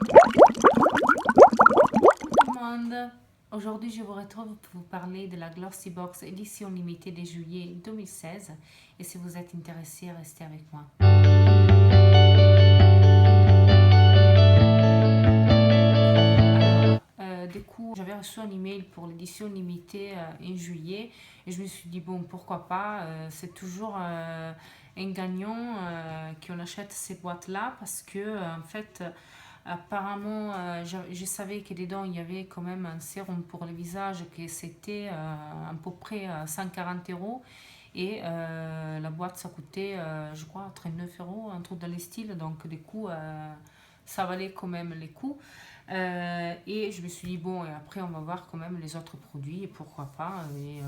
Tout le monde, aujourd'hui je vous retrouve pour vous parler de la Glossy Box édition limitée de juillet 2016 et si vous êtes intéressé, restez avec moi. Du coup, j'avais reçu un email pour l'édition limitée en juillet et je me suis dit bon pourquoi pas, c'est toujours un gagnant qu'on achète ces boîtes là parce que en fait apparemment je savais que dedans il y avait quand même un sérum pour le visage que c'était à peu près 140 euros et la boîte ça coûtait je crois 39 euros, un truc dans les styles, donc du coup ça valait quand même les coûts. Et je me suis dit, bon, et après, on va voir quand même les autres produits, et pourquoi pas. Et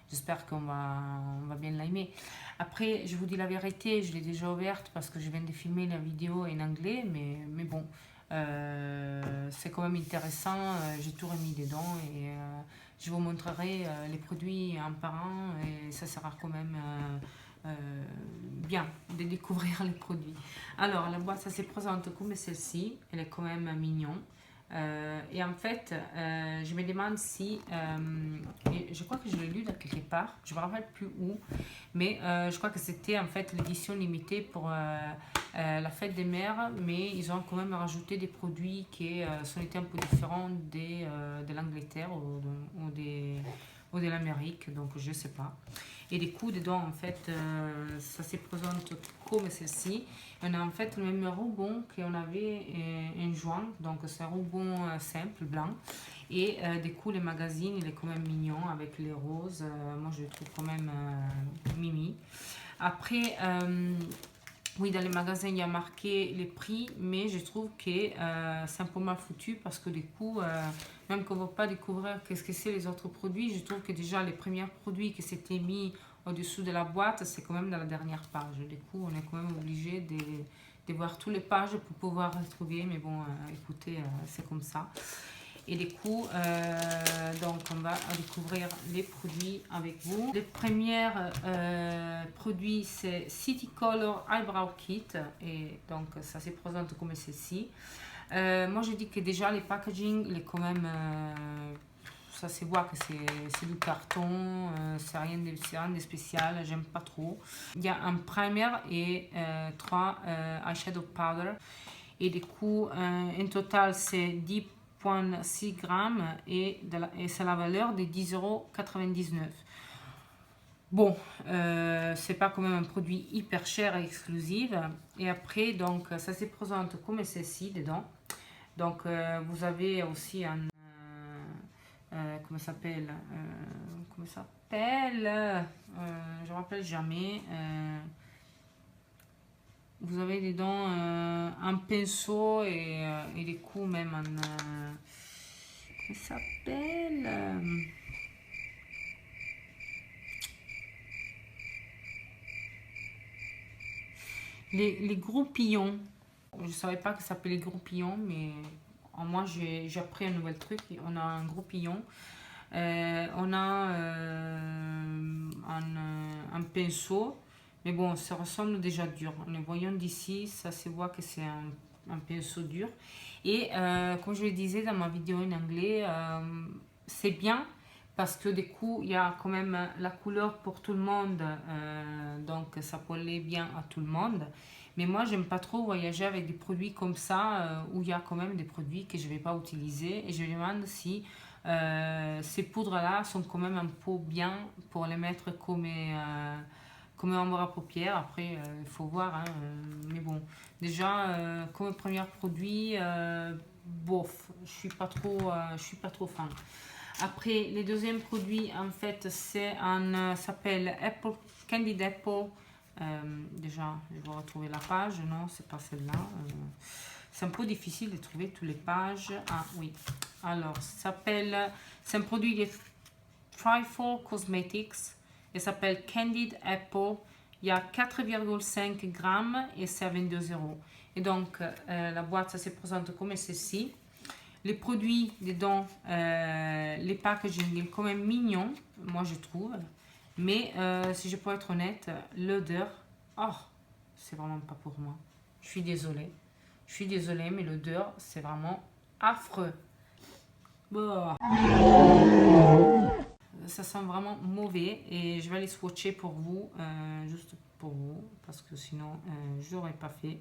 j'espère on va bien l'aimer. Après, je vous dis la vérité, je l'ai déjà ouverte parce que je viens de filmer la vidéo en anglais, mais bon, c'est quand même intéressant. J'ai tout remis dedans et je vous montrerai les produits un par un, et ça sera quand même bien de découvrir les produits. Alors, la boîte, ça se présente comme celle-ci. Elle est quand même mignon. Et en fait, je me demande si, et je crois que je l'ai lu de quelque part, je ne me rappelle plus où, mais je crois que c'était en fait l'édition limitée pour la fête des mères, mais ils ont quand même rajouté des produits qui sont été un peu différents de l'Angleterre ou de l'Amérique, donc je ne sais pas. Et du coup, dedans, en fait, ça se présente comme celle-ci. On a en fait le même ruban qu'on avait en juin, donc c'est un ruban simple, blanc. Et du coup, le magazine, il est quand même mignon avec les roses. Moi, je le trouve quand même mimi. Après, oui, dans les magasins, il y a marqué les prix, mais je trouve que c'est un peu mal foutu parce que du coup, même qu'on ne va pas découvrir qu'est-ce que c'est les autres produits, je trouve que déjà les premiers produits qui s'étaient mis au-dessous de la boîte, c'est quand même dans la dernière page. Du coup, on est quand même obligé de voir toutes les pages pour pouvoir les trouver, mais bon, écoutez, c'est comme ça. Et du coup, donc on va découvrir les produits avec vous. Le premier produit, c'est City Color Eyebrow Kit. Et donc, ça se présente comme ceci. Moi, je dis que déjà, le packaging, il est quand même... ça se voit que c'est du carton, c'est rien de spécial, j'aime pas trop. Il y a un primer et 3 eyeshadow powder. Et du coup, en total, c'est 10,6 grammes et c'est la valeur de 10,99 €. Bon, c'est pas quand même un produit hyper cher et exclusif. Et après, donc, ça se présente comme ceci dedans. Donc, vous avez aussi un... comment ça s'appelle comment ça s'appelle je me rappelle jamais. Vous avez dedans un pinceau et du coup même un... comment ça s'appelle les groupillons. Je ne savais pas que ça s'appelait les groupillons, mais en moi j'ai appris un nouvel truc. On a un groupillon. On a un pinceau, mais bon, ça ressemble déjà dur. En le voyant d'ici, ça se voit que c'est un pinceau dur. Et comme je le disais dans ma vidéo en anglais, c'est bien parce que du coup, il y a quand même la couleur pour tout le monde, donc ça peut aller bien à tout le monde. Mais moi, j'aime pas trop voyager avec des produits comme ça, où il y a quand même des produits que je vais pas utiliser. Et je me demande si ces poudres-là sont quand même un peu bien pour les mettre comme ombre à paupières. Après, il faut voir, hein, mais bon. Déjà, comme premier produit, bof, je suis pas trop fan. Après, les deuxièmes produits, en fait, s'appelle Apple Candied Apple. Déjà, je vais retrouver la page. Non, c'est pas celle-là. C'est un peu difficile de trouver toutes les pages. Ah oui. Alors, c'est un produit de Trifle Cosmetics. Il s'appelle Candied Apple. Il y a 4,5 grammes et c'est à 22 €. Et donc, la boîte, ça se présente comme ceci. Les produits dedans, les packaging, est quand même mignon, moi je trouve. Mais si je peux être honnête, l'odeur, oh, c'est vraiment pas pour moi. Je suis désolée. Je suis désolée, mais l'odeur, c'est vraiment affreux. Bah. Ça sent vraiment mauvais et je vais les swatcher pour vous, juste pour vous, parce que sinon je n'aurais pas fait.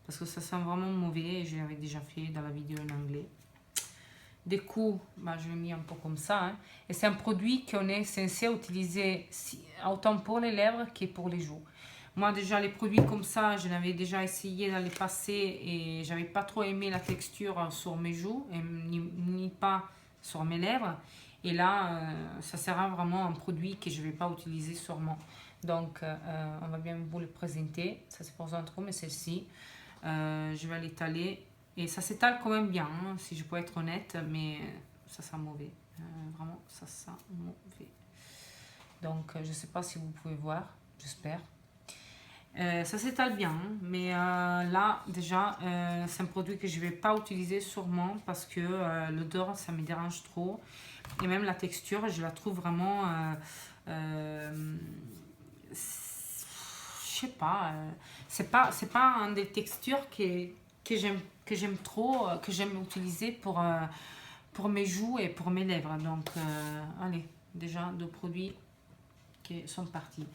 Parce que ça sent vraiment mauvais et je l'avais déjà fait dans la vidéo en anglais. Du coup, bah, je l'ai mis un peu comme ça. Hein. Et c'est un produit qu'on est censé utiliser autant pour les lèvres que pour les joues. Moi déjà les produits comme ça, je l'avais déjà essayé dans le passé et j'avais pas trop aimé la texture sur mes joues et ni pas sur mes lèvres. Et là, ça sera vraiment un produit que je vais pas utiliser sûrement. Donc, on va bien vous le présenter. Ça se présente comme celle-ci. Je vais l'étaler. Et ça s'étale quand même bien, hein, si je peux être honnête, mais ça sent mauvais. Vraiment, ça sent mauvais. Donc, je sais pas si vous pouvez voir, j'espère. Ça s'étale bien, hein, mais là, déjà, c'est un produit que je vais pas utiliser sûrement parce que l'odeur, ça me dérange trop. Et même la texture, je la trouve vraiment... je sais pas, c'est pas une des textures que j'aime trop, que j'aime utiliser pour mes joues et pour mes lèvres. Donc, allez, déjà, deux produits qui sont partis.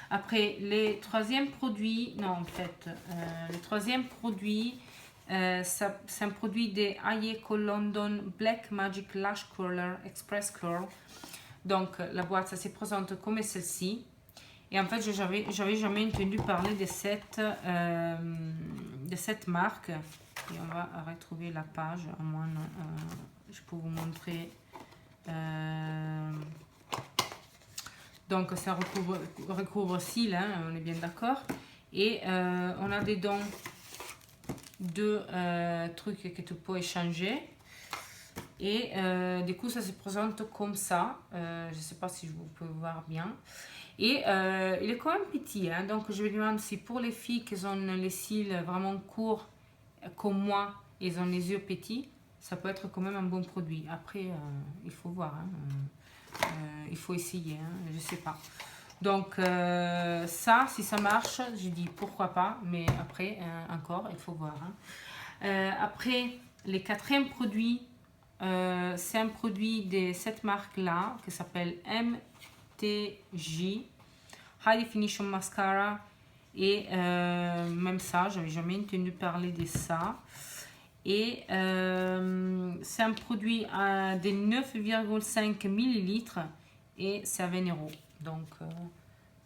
Après, les troisième produit, non, en fait, le troisième produit, c'est un produit de Ayeco London Black Magic Lash Curler Express Curl. Donc, la boîte, ça se présente comme celle-ci. Et en fait, j'avais jamais entendu parler de cette marque. Et on va retrouver la page, au moins, je peux vous montrer. Donc, ça recouvre cils, hein, on est bien d'accord. Et on a dedans deux trucs que tu peux échanger. Et du coup, ça se présente comme ça. Je ne sais pas si vous pouvez voir bien. Et il est quand même petit. Hein, donc, je me demande si pour les filles qui ont les cils vraiment courts, comme moi, ils ont les yeux petits, ça peut être quand même un bon produit. Après, il faut voir. Hein, il faut essayer, hein, je ne sais pas. Donc ça, si ça marche, je dis pourquoi pas, mais après, encore, il faut voir. Hein. Après, les quatrième produits, c'est un produit de cette marque-là, qui s'appelle MTJ, High Definition Mascara. Et même ça, j'avais jamais entendu parler de ça. Et c'est un produit de 9,5 ml et c'est à 20 €. Donc,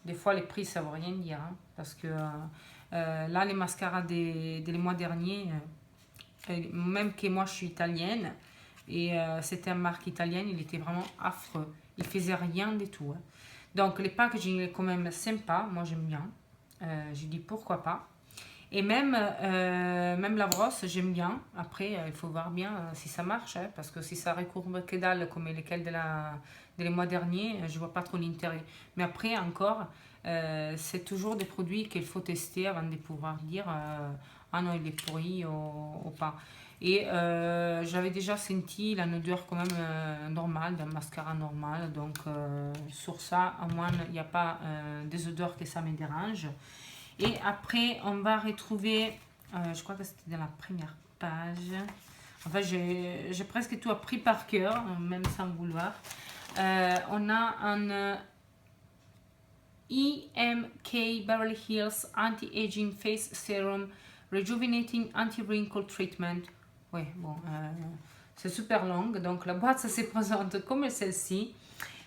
des fois, les prix, ça ne veut rien dire. Hein, parce que là, les mascaras des mois derniers, même que moi, je suis italienne, et c'était une marque italienne, il était vraiment affreux. Il ne faisait rien du tout. Hein. Donc, les packaging est quand même sympa. Moi, j'aime bien. Je dis pourquoi pas. Et même la brosse, j'aime bien. Après, il faut voir bien si ça marche. Hein, parce que si ça recouvre que dalle, comme lesquels des mois derniers, je vois pas trop l'intérêt. Mais après, encore, c'est toujours des produits qu'il faut tester avant de pouvoir dire ah non, il est pourri ou pas. Et j'avais déjà senti la odeur quand même normale, d'un mascara normal. Donc, sur ça, au moins, il n'y a pas des odeurs que ça me dérange. Et après, on va retrouver, je crois que c'était dans la première page. Enfin, j'ai presque tout appris par cœur, même sans vouloir. On a un EMK Beverly Hills Anti-Aging Face Serum Rejuvenating Anti-Wrinkle Treatment. Ouais, bon, c'est super long. Donc, la boîte, ça se présente comme celle-ci.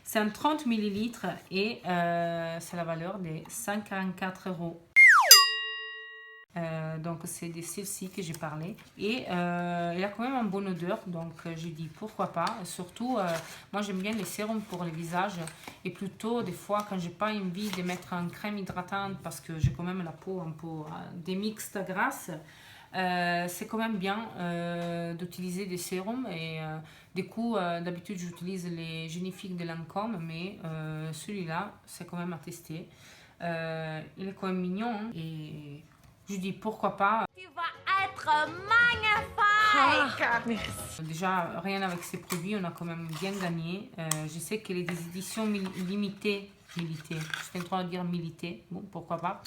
C'est un 30 ml et c'est la valeur de 144 €. Donc c'est de celle-ci que j'ai parlé et il a quand même une bonne odeur, donc j'ai dit pourquoi pas. Surtout moi j'aime bien les sérums pour le visage et plutôt des fois quand j'ai pas envie de mettre une crème hydratante parce que j'ai quand même la peau un peu démixte grasse, c'est quand même bien d'utiliser des sérums et du coup d'habitude j'utilise les Génifiques de Lancôme, mais celui-là c'est quand même à tester. Il est quand même mignon hein, et je dis pourquoi pas. Tu vas être magnifique. Ah, merci. Déjà, rien avec ces produits, on a quand même bien gagné. Je sais que les éditions limitées Milité. J'étais en train de dire milité. Bon, pourquoi pas.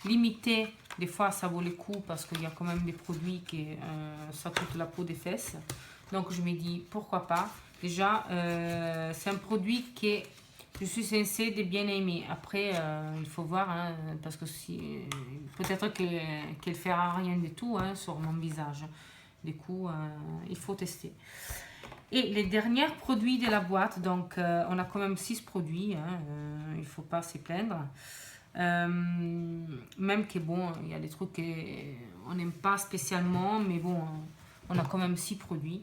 Limité, des fois, ça vaut le coup parce qu'il y a quand même des produits qui ça coûte la peau des fesses. Donc, je me dis, pourquoi pas. Déjà, c'est un produit que je suis censée de bien aimer. Après, il faut voir, hein, parce que si, peut-être qu'elle ne fera rien du tout hein, sur mon visage. Du coup, il faut tester. Et les derniers produits de la boîte, donc on a quand même 6 produits, hein, il ne faut pas s'y plaindre. Même que bon, il y a des trucs qu'on n'aime pas spécialement, mais bon, on a quand même 6 produits.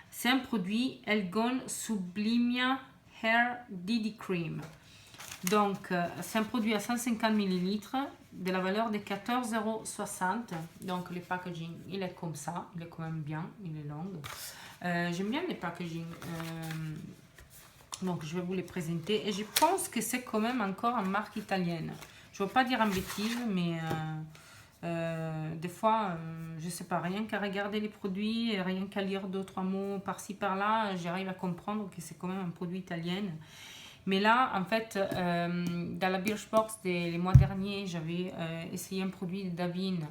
C'est un produit Elgon Sublimia Hair DD Cream. Donc, c'est un produit à 150 ml de la valeur de 14,60 €. Donc, le packaging, il est comme ça. Il est quand même bien. Il est long. J'aime bien les packaging. Donc, je vais vous les présenter. Et je pense que c'est quand même encore en marque italienne. Je ne veux pas dire en bêtise, mais des fois, je ne sais pas, rien qu'à regarder les produits, rien qu'à lire 2-3 mots par-ci par-là, j'arrive à comprendre que c'est quand même un produit italien. Mais là, en fait, dans la Birchbox les mois derniers, j'avais essayé un produit de Davines,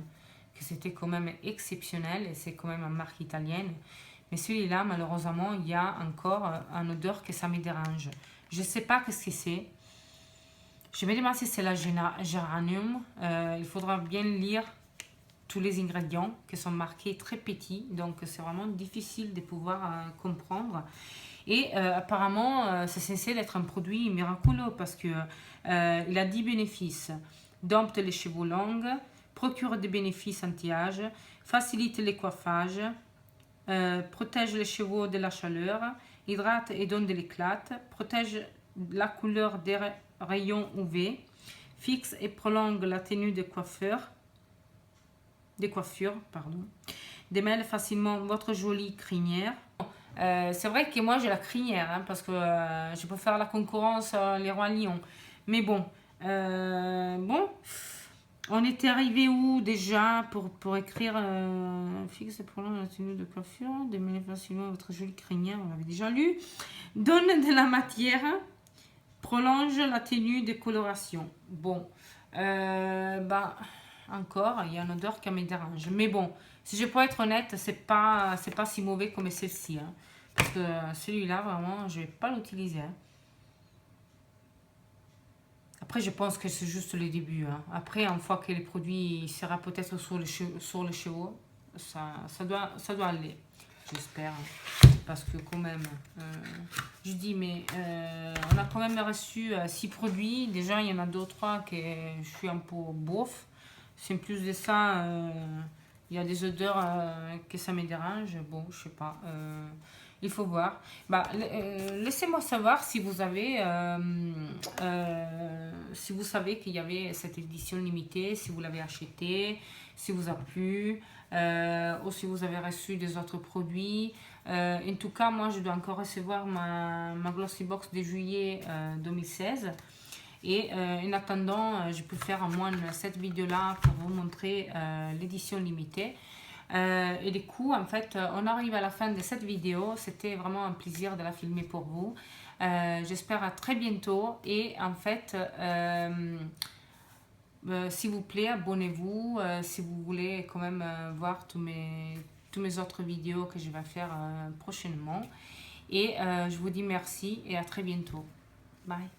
que c'était quand même exceptionnel, et c'est quand même une marque italienne. Mais celui-là, malheureusement, il y a encore une odeur que ça me dérange. Je ne sais pas ce que c'est. Je me demande si c'est la géranium. Il faudra bien lire tous les ingrédients qui sont marqués très petits. Donc, c'est vraiment difficile de pouvoir comprendre. Et apparemment, c'est censé être un produit miraculeux parce que il a 10 bénéfices. Dompte les cheveux longs, procure des bénéfices anti-âge, facilite les coiffages, protège les cheveux de la chaleur, hydrate et donne de l'éclat, protège la couleur des rayons UV, fixe et prolonge la tenue des coiffures, démêle facilement votre jolie crinière. C'est vrai que moi j'ai la crinière hein, parce que je peux faire la concurrence les rois lions. Mais bon, on était arrivé où déjà pour écrire fixe et prolonge la tenue de coiffure, démêle facilement votre jolie crinière, on l'avait déjà lu. Donne de la matière, prolonge la tenue de coloration. Bon, encore, il y a une odeur qui me dérange. Mais bon, si je peux être honnête, c'est pas si mauvais comme celle-ci. Hein. Parce que celui-là, vraiment, je vais pas l'utiliser. Hein. Après, je pense que c'est juste le début. Hein. Après, une fois que le produit sera peut-être sur le cheveu, ça doit aller. J'espère. Parce que quand même, je dis, mais on a quand même reçu 6 produits. Déjà, il y en a 2 ou 3 que je suis un peu bof. C'est plus de ça, il y a des odeurs que ça me dérange. Bon, je sais pas. Il faut voir. Laissez-moi savoir si vous avez, si vous savez qu'il y avait cette édition limitée, si vous l'avez acheté, si vous a plu, ou si vous avez reçu des autres produits. En tout cas, moi, je dois encore recevoir ma Glossy Box de juillet 2016. Et en attendant, je peux faire au moins cette vidéo-là pour vous montrer l'édition limitée. Et du coup, en fait, on arrive à la fin de cette vidéo. C'était vraiment un plaisir de la filmer pour vous. J'espère à très bientôt. Et en fait, s'il vous plaît, abonnez-vous si vous voulez quand même voir tous mes autres vidéos que je vais faire prochainement. Et je vous dis merci et à très bientôt. Bye.